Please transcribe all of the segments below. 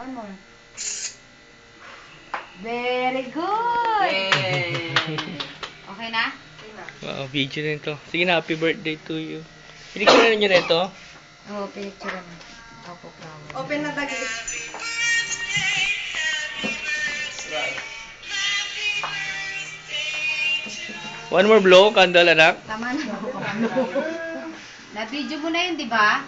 Hawakan mo. Very good! Okay na? Wow, video na ito. Sige na, happy birthday to you. Pinicture na nyo na ito? Oo, pinicture na. Opo, flower. Open na tagi. One more blow, candle, anak. Tama na. Na-video mo na yun, di ba? Ha?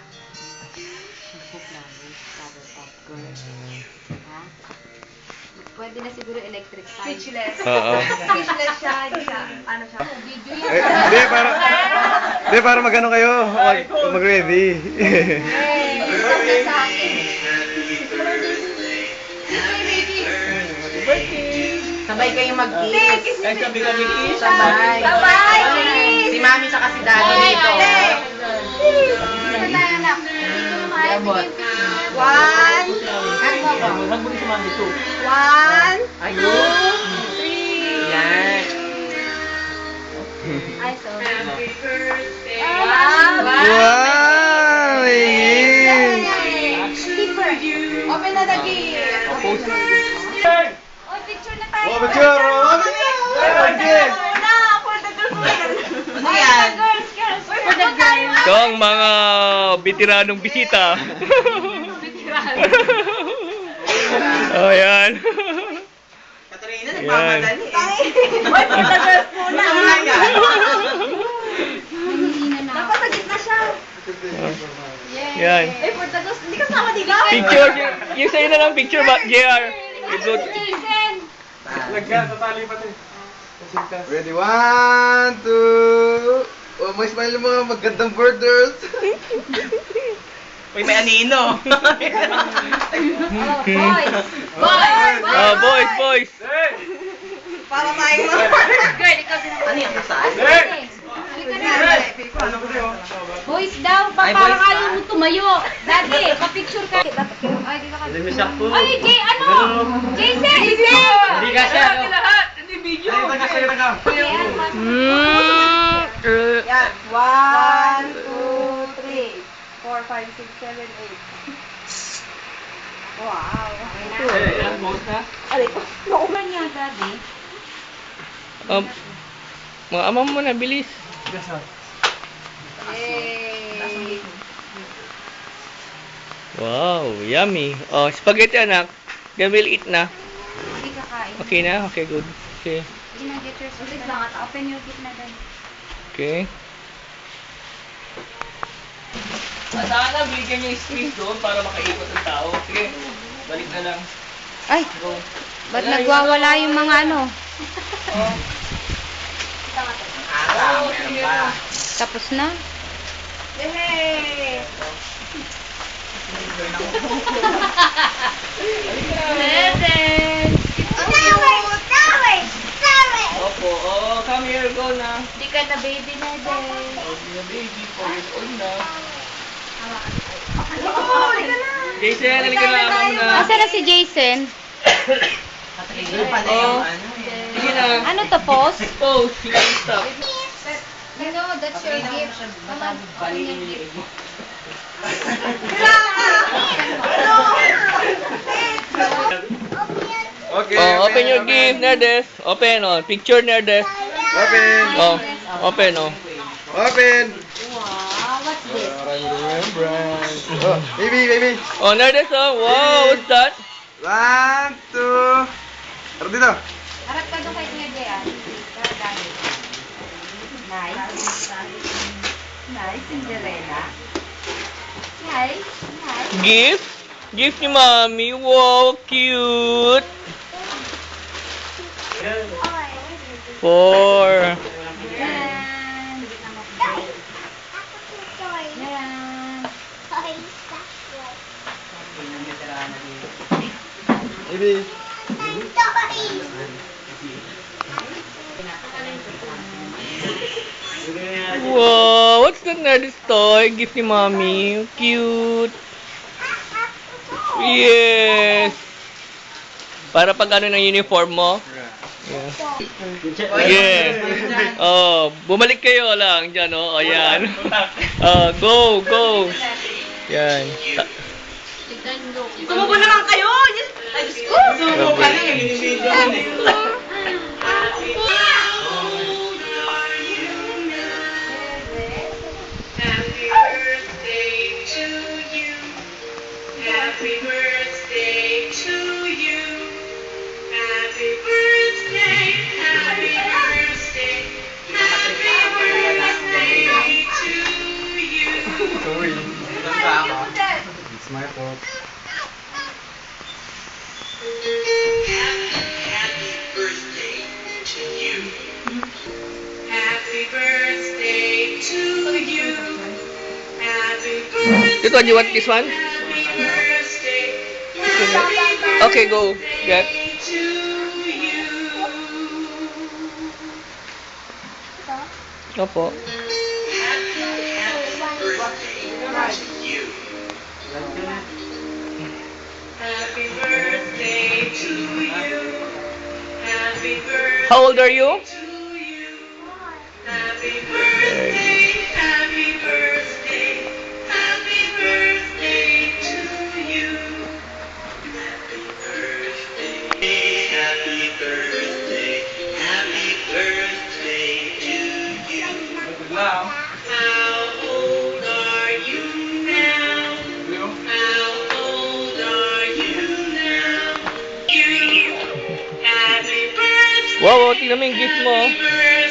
Pwede na siguro electric fan. Speechless. Oo. Speechless siya. Hindi siya. Ano siya? Video Eh, yan. hindi, para mag-ano kayo, mag-ready. Hey, isang na sa akin. Sabay kayong mag-kiss. Ay, sabi kami kiss. Sabay. Sabay. Si mami tsaka si daddy dito. Isa tayo, anak. Dito mo maayon. Sige yung picture. One. Hag mo rin si mami ito. One. Ayun. 2, 3. Yan. Ay, sorry. Wow! Keeper. Open na the gift. Post. Oh, picture na tayo. Oh, picture! Oh, picture! Ano yan? Girls, girls. For the girls. Ito ang mga bitiranong bisita. Oh, yan. Katrina, Yan. nagmamadali eh. Uy, for the girls muna. Nanghihina na. Dapat sa gitna siya. Yan. Eh, for the girls, hindi kasama dito. Picture. Yung sa'yo na lang picture ba, JR? Good. Jason. Ready? 1, 2... Oh, may smile ng mga magandang birders. Uy, may anino. Oh, boys. Boys. Oh, boys, boys. Para tayong mga... Girl, ikaw din. Ano yan? Saan? Halika na. Boys daw, pa Ay, parang boys ayaw ba? mo tumayo. Dati, pa-picture ka. Ay, dito ka. Ay, Jay, ano? Jason! Hindi ka siya. Yan. 1, 2, 3, 4, 5, 6, 7, 8. Wow. Alay ko. Ano niya, Daddy? Mga ama mo na, bilis. Yay! Wow, yummy. Oh, spaghetti, anak. Then we'll eat na. Hindi kakain. Okay na? Okay, good. Okay. Sige na, get your sulit lang at open your gift na dad. Okay. Sana bigyan niyo yung space doon para makaikot ang tao. Sige, balik na lang. Ay! Ba't nagwawala yung mga ano? Ah, meron pa. Tapos na? Yay! Leden! Opo, oh, come here, go na. Hindi ka na baby na din. Oh, the baby, 4 years old na. Oh, halika na. Jason, halika na, ama mo na. Asa na si Jason? Yun pala yung ano eh. Sige na. Ano to, pose? Pose, sige, stop. You know, that's your gift. Come on, open your gift. Okay. Oh, open your gift, Nerdes. Open, oh. Picture, Nerdes. Open. Oh, open, oh. Open. Wow, what's this? Remembrance. Oh, baby. Oh, Nerdes, oh. Wow, what's that? 1, 2... Tara dito. Harap ka doon kay Kuya Jay, ah. Tara, Daddy. Nice. Nice, Cinderella. Nice. Gift? Gift ni Mami. Wow, cute. 4. Yan. Yan. Baby. Wow, what's that Nerdes toy? Gift ni Mami. Cute. Yes. Para pag ano ng uniform mo. Yeah. Oh, bumalik kayo lang dyan, oh. Ayan. Go. Yan. Tumubo naman kayo! Happy birthday to you. Happy birthday, happy birthday, happy birthday to you. Sorry. Tama. It's my fault. Happy birthday to you. Happy birthday to you. Happy birthday. This one, you want this one? Happy birthday. Okay, go. Get. To you. Opo. Happy birthday to you. Happy birthday to you. Happy birthday How old are you? to you. Happy birthday, happy birthday, happy birthday to you. Happy birthday, happy birthday, happy birthday to you. How old are you now? How old are you now? You. Happy birthday. Wow, tingnan mo yung gift mo. Happy birthday